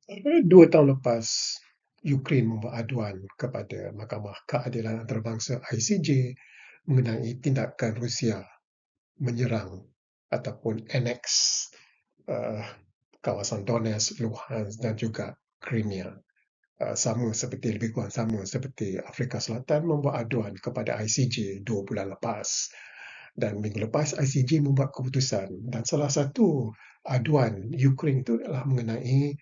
2 tahun lepas, Ukraine membuat aduan kepada Mahkamah Keadilan Antarabangsa ICJ mengenai tindakan Rusia menyerang ataupun annex uh, kawasan Donetsk, Luhansk dan juga Crimea. Sama seperti lebih kurang sama seperti Afrika Selatan membuat aduan kepada ICJ 2 bulan lepas. Dan minggu lepas ICJ membuat keputusan dan salah satu aduan Ukraine itu adalah mengenai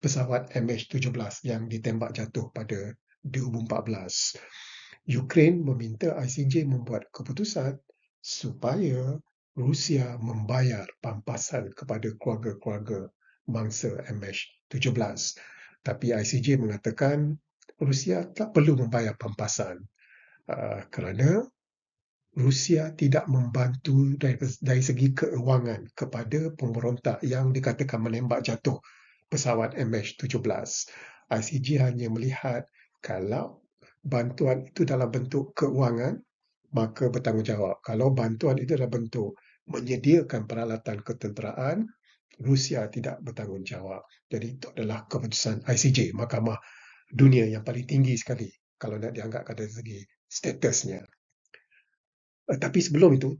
pesawat MH17 yang ditembak jatuh pada 2014. Ukraine meminta ICJ membuat keputusan supaya Rusia membayar pampasan kepada keluarga-keluarga mangsa MH17. Tapi ICJ mengatakan Rusia tak perlu membayar pampasan kerana Rusia tidak membantu dari segi keuangan kepada pemberontak yang dikatakan menembak jatuh pesawat MH17. ICJ hanya melihat kalau bantuan itu dalam bentuk keuangan, maka bertanggungjawab. Kalau bantuan itu dalam bentuk menyediakan peralatan ketenteraan, Rusia tidak bertanggungjawab. Jadi itu adalah keputusan ICJ, Mahkamah Dunia yang paling tinggi sekali kalau nak dianggap dari segi statusnya. Tapi sebelum itu,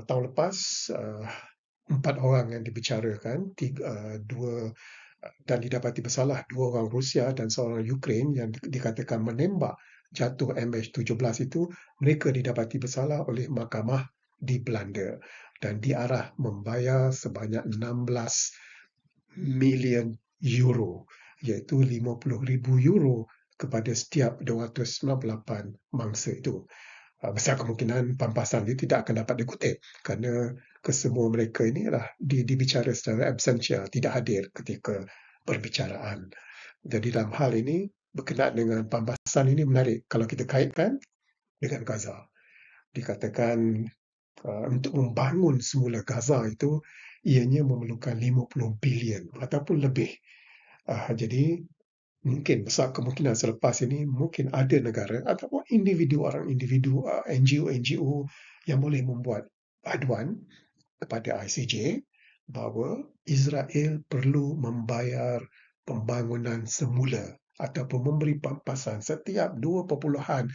tahun lepas, 4 orang yang dibicarakan, dua dan didapati bersalah 2 orang Rusia dan seorang Ukraine yang dikatakan menembak jatuh MH17 itu, mereka didapati bersalah oleh mahkamah di Belanda dan diarah membayar sebanyak 16 million euro, iaitu 50,000 euro kepada setiap 298 mangsa itu. Besar kemungkinan pampasan itu tidak akan dapat dikutip kerana kesemua mereka ini adalah dibicara secara absentia, tidak hadir ketika perbicaraan. Jadi dalam hal ini, berkenaan dengan pampasan ini menarik kalau kita kaitkan dengan Gaza. Dikatakan untuk membangun semula Gaza itu, ianya memerlukan 50 bilion ataupun lebih. Jadi mungkin besar kemungkinan selepas ini mungkin ada negara ataupun orang individu, NGO yang boleh membuat aduan kepada ICJ bahawa Israel perlu membayar pembangunan semula ataupun memberi pampasan setiap 2.5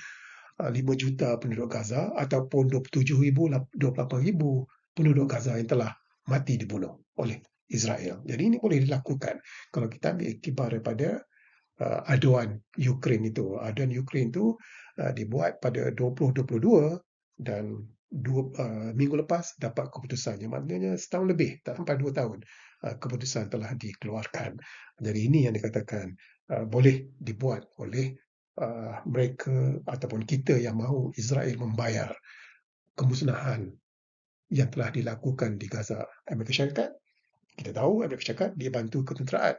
juta penduduk Gaza ataupun 27,000-28,000 penduduk Gaza yang telah mati dibunuh oleh Israel. Jadi ini boleh dilakukan kalau kita ambil iktibar daripada aduan Ukraine itu. Aduan Ukraine itu dibuat pada 2022 dan minggu lepas dapat keputusannya. Maknanya setahun lebih, tak sampai 2 tahun, keputusan telah dikeluarkan. Jadi ini yang dikatakan boleh dibuat oleh mereka ataupun kita yang mahu Israel membayar kemusnahan yang telah dilakukan di Gaza. Amerika Syarikat, kita tahu Amerika Syarikat dia bantu ketenteraan.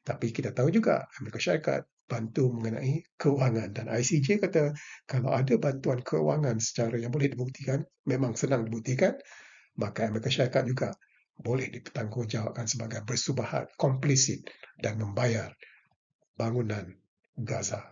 Tapi kita tahu juga Amerika Syarikat bantu mengenai keuangan dan ICJ kata kalau ada bantuan keuangan secara yang boleh dibuktikan, memang senang dibuktikan, maka Amerika Syarikat juga boleh dipertanggungjawabkan sebagai bersubahat, komplisit dan membayar bangunan Gaza.